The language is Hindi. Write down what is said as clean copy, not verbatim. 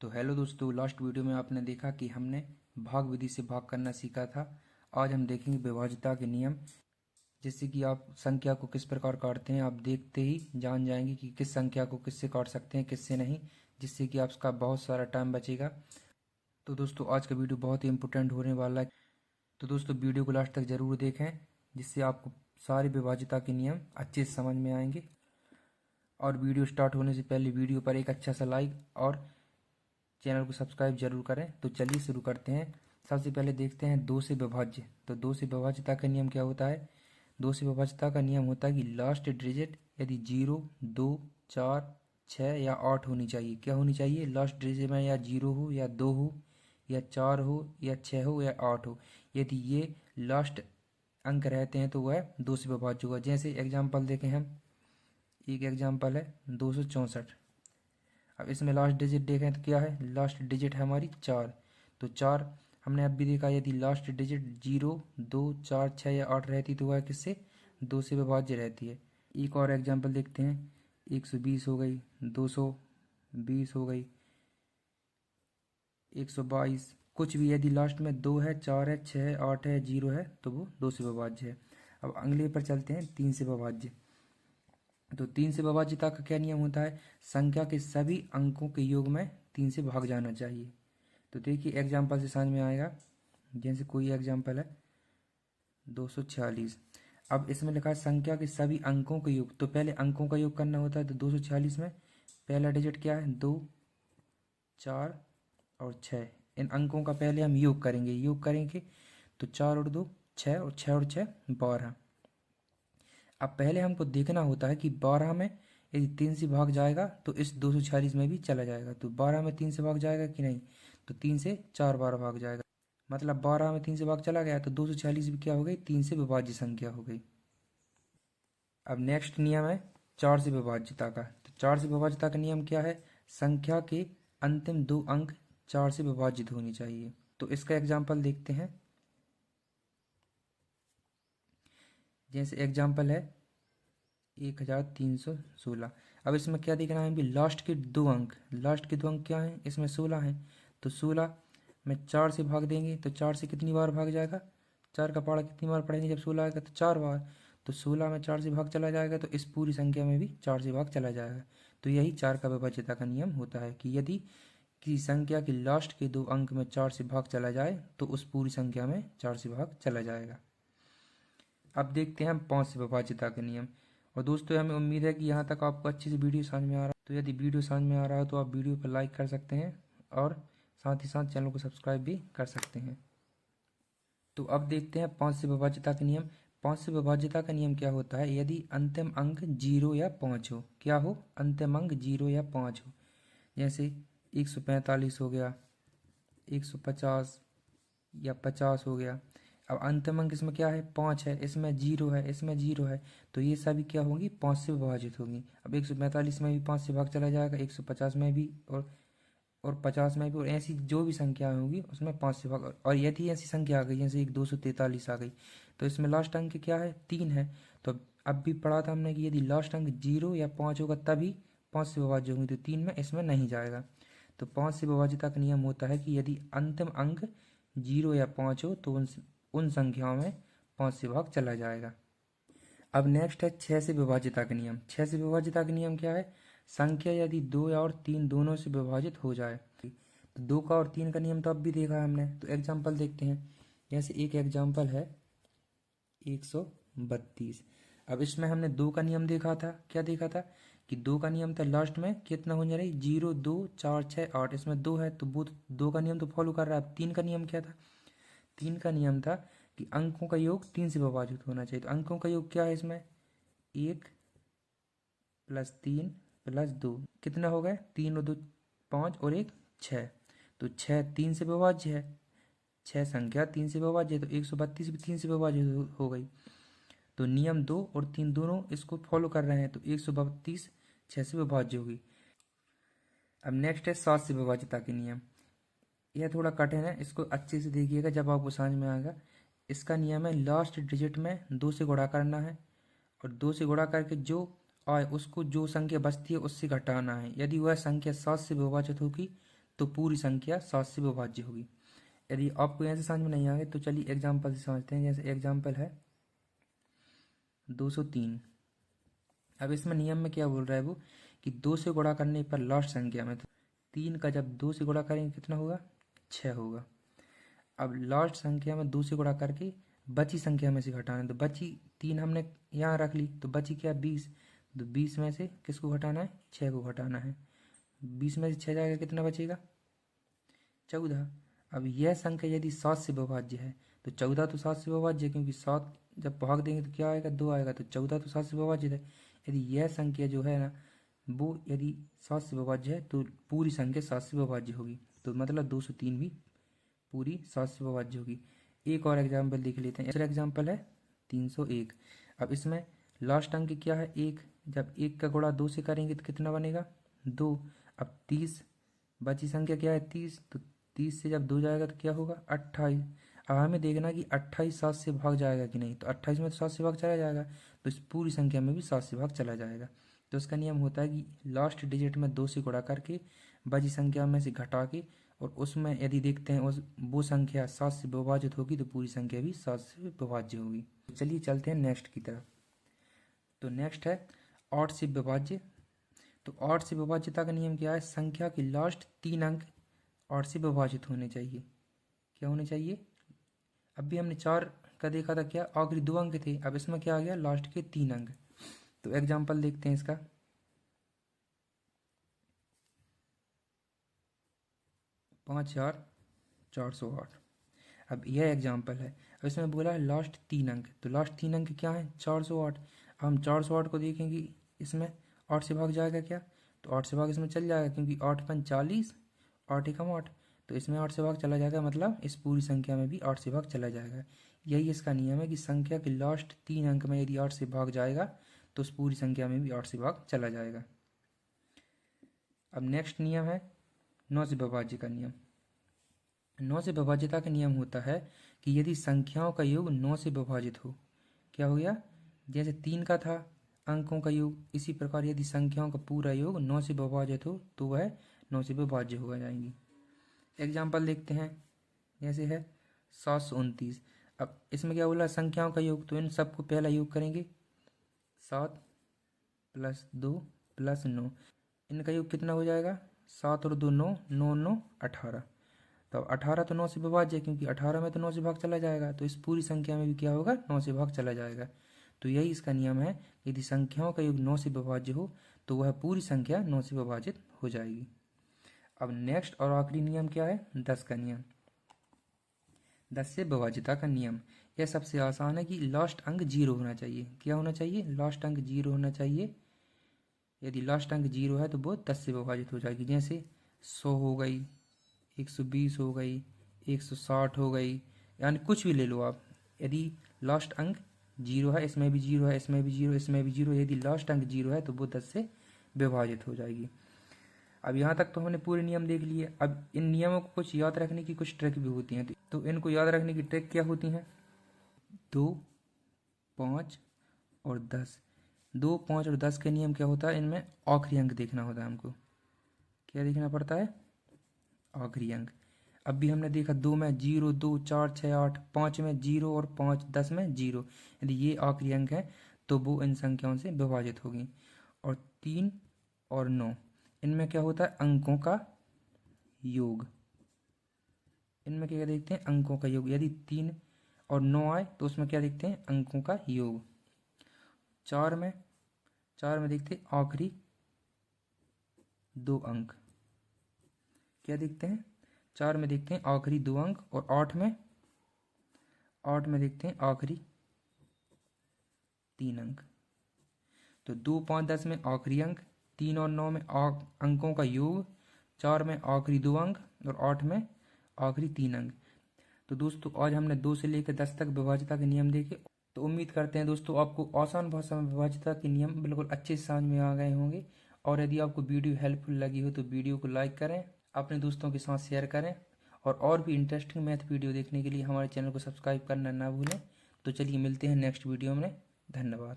तो हेलो दोस्तों, लास्ट वीडियो में आपने देखा कि हमने भाग विधि से भाग करना सीखा था। आज हम देखेंगे विभाज्यता के नियम, जिससे कि आप संख्या को किस प्रकार काटते हैं। आप देखते ही जान जाएंगे कि किस संख्या को किससे काट सकते हैं, किससे नहीं, जिससे कि आपका बहुत सारा टाइम बचेगा। तो दोस्तों आज का वीडियो बहुत ही इंपॉर्टेंट होने वाला है। तो दोस्तों वीडियो को लास्ट तक ज़रूर देखें, जिससे आपको सारे विभाज्यता के नियम अच्छे से समझ में आएंगे। और वीडियो स्टार्ट होने से पहले वीडियो पर एक अच्छा सा लाइक और चैनल को सब्सक्राइब जरूर करें। तो चलिए शुरू करते हैं। सबसे पहले देखते हैं दो से विभाज्य। तो दो से विभाज्यता का नियम क्या होता है। दो से विभाज्यता का नियम होता है कि लास्ट डिजिट यदि 0, 2, 4, 6 या 8 होनी चाहिए। क्या होनी चाहिए? लास्ट डिजिट में या 0 हो या 2 हो या 4 हो या 6 हो या 8 हो। यदि ये लास्ट अंक रहते हैं तो वह दो से विभाज्य होगा। जैसे एग्जाम्पल देखें हम, एक एग्जाम्पल है 264। अब इसमें लास्ट डिजिट देखें तो क्या है? लास्ट डिजिट है हमारी 4। तो 4 हमने अब भी देखा, यदि लास्ट डिजिट 0, 2, 4, 6 या 8 रहती तो वह किससे? दो से विभाज्य रहती है। एक और एग्जांपल देखते हैं। 120 हो गई, 220 हो गई, 122, कुछ भी यदि लास्ट में 2 है, 4 है, 6 है, 8 है, 0 है तो वो दो से विभाज्य है। अब अगले पर चलते हैं, 3 से विभाज्य। तो 3 से विभाज्यता का क्या नियम होता है? संख्या के सभी अंकों के योग में 3 से भाग जाना चाहिए। तो देखिए एग्जाम्पल से समझ में आएगा। जैसे कोई एग्जाम्पल है 246। अब इसमें लिखा है संख्या के सभी अंकों के योग। तो पहले अंकों का योग करना होता है। तो 246 में पहला डिजिट क्या है? 2, 4 और 6। इन अंकों का पहले हम योग करेंगे। योग करेंगे तो 4 और 2 6 और 6 और 6 12। अब पहले हमको देखना होता है कि 12 में यदि 3 से भाग जाएगा तो इस 246 में भी चला जाएगा। तो 12 में 3 से भाग जाएगा कि नहीं? तो 3 से 4 बार भाग जाएगा। मतलब 12 में 3 से भाग चला गया तो 246 भी क्या हो गई? 3 से विभाज्य संख्या हो गई। अब नेक्स्ट नियम है 4 से विभाज्यता का। तो 4 से विभाज्यता का नियम क्या है? संख्या के अंतिम दो अंक 4 से विभाजित होनी चाहिए। तो इसका एग्जाम्पल देखते हैं। जैसे एग्जाम्पल है 1316। अब इसमें क्या देखना है? भी लास्ट के दो अंक। लास्ट के दो अंक क्या हैं? इसमें 16 हैं। तो 16 में 4 से भाग देंगे तो 4 से कितनी बार भाग जाएगा? 4 का पहाड़ा कितनी बार पढ़ेंगे जब 16 आएगा? तो 4 बार। तो 16 में 4 से भाग चला जाएगा तो इस पूरी संख्या में भी 4 से भाग चला जाएगा। तो यही 4 का विभाज्यता का नियम होता है कि यदि किसी संख्या के लास्ट के दो अंक में 4 से भाग चला जाए तो उस पूरी संख्या में 4 से भाग चला जाएगा। अब देखते हैं हम 5 से विभाज्यता के नियम। और दोस्तों हमें उम्मीद है कि यहाँ तक आपको अच्छे से वीडियो समझ में आ रहा है। तो यदि वीडियो समझ में आ रहा है तो आप वीडियो पर लाइक कर सकते हैं और साथ ही साथ चैनल को सब्सक्राइब भी कर सकते हैं। तो अब देखते हैं 5 से विभाज्यता के नियम। 5 से विभाज्यता का नियम क्या होता है? यदि अंतिम अंक 0 या 5 हो। क्या हो? अंतिम अंक 0 या 5 हो। जैसे 145 हो गया, 150 या 50 हो गया। अब अंतिम अंक इसमें क्या है? 5 है, इसमें 0 है, इसमें 0 है। तो ये सभी क्या होंगी? 5 से विभाजित होंगी। अब 145 में भी 5 से भाग चला जाएगा, 150 में भी और 50 में भी, और ऐसी जो भी संख्या होगी उसमें 5 से भाग। और यदि ऐसी संख्या आ गई जैसे एक 243 आ गई तो इसमें लास्ट अंक क्या है? 3 है। तो अब भी पढ़ा था हमने कि यदि लास्ट अंक 0 या 5 होगा तभी 5 से विभाज्य होंगी। तो 3 में इसमें नहीं जाएगा। तो 5 से विभाज्यता का नियम होता है कि यदि अंतिम अंक 0 या 5 हो तो उन संख्याओं में 5 से भाग चला जाएगा। अब नेक्स्ट है 6 से विभाज्यता का नियम। 6 से विभाज्यता का नियम क्या है? संख्या यदि 2 और 3 दोनों से विभाजित हो जाए। तो 2 का और 3 का नियम तो अब भी देखा है हमने। तो एग्जाम्पल देखते हैं। जैसे एक एग्जाम्पल है 132। अब इसमें हमने 2 का नियम देखा था। क्या देखा था? कि 2 का नियम था लास्ट में कितना होने रही? 0, 2, 4, 6, 8। इसमें 2 है तो वो 2 का नियम तो फॉलो कर रहा है। अब 3 का नियम क्या था? 3 का नियम था कि अंकों का योग 3 से विभाजित होना चाहिए। तो अंकों का योग क्या है इसमें? 1 + 3 + 2 कितना हो गए? 3 और 2 5 और 1 6। तो 6 3 से विभाज्य है। 6 संख्या 3 से विभाज्य है तो 132 भी 3 से विभाज्य हो गई। तो नियम 2 और 3 दोनों इसको फॉलो कर रहे हैं। तो 132 6 से विभाज्य होगी। अब नेक्स्ट है 7 से विभाज्यता के नियम। यह थोड़ा कठिन है, इसको अच्छे से देखिएगा जब आपको समझ में आएगा। इसका नियम है लास्ट डिजिट में 2 से गुणा करना है और 2 से गुणा करके जो आए उसको जो संख्या बचती है उससे घटाना है। यदि वह संख्या 7 से विभाजित होगी तो पूरी संख्या 7 से विभाज्य होगी। यदि आपको ऐसे समझ में नहीं आए तो चलिए एग्जाम्पल से समझते हैं। जैसे एग्जाम्पल है 203। अब इसमें नियम में क्या बोल रहा है वो कि 2 से गुणा करने पर लास्ट संख्या में, तो 3 का जब 2 से गुणा करेंगे कितना होगा, 6 होगा। अब लास्ट संख्या में 2 से गुणा करके बची संख्या में से घटाना है, तो बची 3 हमने यहाँ रख ली, तो बची क्या 20, तो 20 में से किसको घटाना है, 6 को घटाना है। 20 में से 6 जाएगा कितना बचेगा, 14। अब यह संख्या यदि 7 से विभाज्य है तो 14 तो 7 से विभाज्य है, क्योंकि 7 जब भाग देंगे तो क्या आएगा, 2 आएगा, तो 14 तो 7 से विभाज्य है। यदि यह संख्या जो है ना वो यदि 7 से विभाज्य है तो पूरी संख्या 7 से विभाज्य होगी, तो मतलब 203 भी पूरी 7 से विभाज्य होगी। एक और एग्जाम्पल देख लेते हैं। दूसरा एग्जाम्पल है 301। अब इसमें लास्ट अंक क्या है, 1। जब 1 का गुणा 2 से करेंगे तो कितना बनेगा, 2। अब 30 बची संख्या क्या है, 30, तो 30 से जब 2 जाएगा तो क्या होगा, 28। अब हमें देखना कि 28 7 से भाग जाएगा कि नहीं, तो 28 में तो 7 से भाग चला जाएगा, तो इस पूरी संख्या में भी 7 से भाग चला जाएगा। तो इसका नियम होता है कि लास्ट डिजिट में 2 से गुणा करके बची संख्या में से घटा के, और उसमें यदि देखते हैं उस वो संख्या 7 से विभाजित होगी तो पूरी संख्या भी 7 से विभाज्य होगी। तो चलिए चलते हैं नेक्स्ट की तरफ। तो नेक्स्ट है 8 से विभाज्य। तो 8 से विभाज्यता का नियम क्या है, संख्या के लास्ट 3 अंक 8 से विभाजित होने चाहिए। क्या होने चाहिए, अब भी हमने 4 का देखा था, क्या आखिरी 2 अंक थे, अब इसमें क्या आ गया, लास्ट के 3 अंक। तो एग्जाम्पल देखते हैं इसका। 5,408। अब यह एग्जाम्पल है। अब इसमें बोला है लास्ट 3 अंक, तो लास्ट 3 अंक क्या है, 408। अब हम 408 को देखेंगे, इसमें 8 से भाग जाएगा क्या, तो 8 से भाग इसमें चल जाएगा, क्योंकि 8 पंच 40, 8 एकम 8, तो इसमें 8 से भाग चला जाएगा, मतलब इस पूरी संख्या में भी 8 से भाग चला जाएगा। यही इसका नियम है कि संख्या के लास्ट 3 अंक में यदि 8 से भाग जाएगा तो उस पूरी संख्या में भी 8 से भाग चला जाएगा। अब नेक्स्ट नियम है 9 से विभाज्य का नियम। 9 से विभाज्यता का नियम होता है कि यदि संख्याओं का योग 9 से विभाजित हो, क्या हो गया, जैसे 3 का था अंकों का योग, इसी प्रकार यदि संख्याओं का पूरा योग 9 से विभाजित हो तो वह 9 से विभाज्य हो जाएंगी। एग्जाम्पल देखते हैं। जैसे है 729। अब इसमें क्या बोला, संख्याओं का योग, तो इन सबको पहला योग करेंगे, 7 + 2 + 9, इनका योग कितना हो जाएगा, 7 और 2 9, 9 9 18। तो 18 तो 9 से विभाज्य है, क्योंकि 18 में तो 9 से भाग चला जाएगा, तो इस पूरी संख्या में भी क्या होगा, 9 से भाग चला जाएगा। तो यही इसका नियम है, यदि संख्याओं का योग 9 से विभाज्य हो तो वह पूरी संख्या 9 से विभाजित हो जाएगी। अब नेक्स्ट और आखिरी नियम क्या है, 10 का नियम। 10 से विभाज्यता का नियम, यह सबसे आसान है कि लास्ट अंक 0 होना चाहिए। क्या होना चाहिए, लास्ट अंक 0 होना चाहिए। यदि लास्ट अंक 0 है तो वो 10 से विभाजित हो जाएगी। जैसे 100 हो गई, 120 हो गई, 160 हो गई, यानी कुछ भी ले लो आप। यदि लास्ट अंक 0 है, इसमें भी 0 है, इसमें भी 0, इसमें भी 0, यदि लास्ट अंक 0 है तो वो 10 से विभाजित हो जाएगी। अब यहाँ तक तो हमने पूरे नियम देख लिए। अब इन नियमों को कुछ याद रखने की कुछ ट्रिक भी होती हैं, तो इनको याद रखने की ट्रिक क्या होती हैं, 2, 5 और 10। 2, 5 और 10 के नियम क्या होता है, इनमें आखिरी अंक देखना होता है हमको। क्या देखना पड़ता है, आखिरी अंक। अब भी हमने देखा 2 में 0, 2, 4, 6, 8, 5 में 0 और 5, 10 में 0, यदि ये आखिरी अंक है तो वो इन संख्याओं से विभाजित होगी। और 3 और 9, इनमें क्या होता है, अंकों का योग। इनमें क्या देखते हैं, अंकों का योग। यदि 3 और 9 आए तो उसमें क्या देखते हैं, अंकों का योग। 4 में देखते हैं आखिरी 2 अंक। क्या देखते हैं, 4 में देखते हैं आखिरी 2 अंक, और 8 में देखते हैं आखिरी 3 अंक। तो 2, 5, 10 में आखिरी अंक, 3 और 9 में अंकों का योग, 4 में आखिरी 2 अंक और 8 में आखिरी 3 अंक। तो दोस्तों आज हमने 2 से लेकर 10 तक विभाज्यता के नियम देखे। तो उम्मीद करते हैं दोस्तों आपको आसान भाषा में विभाज्यता के नियम बिल्कुल अच्छे से समझ में आ गए होंगे। और यदि आपको वीडियो हेल्पफुल लगी हो तो वीडियो को लाइक करें, अपने दोस्तों के साथ शेयर करें, और भी इंटरेस्टिंग मैथ वीडियो देखने के लिए हमारे चैनल को सब्सक्राइब करना ना भूलें। तो चलिए मिलते हैं नेक्स्ट वीडियो में। धन्यवाद।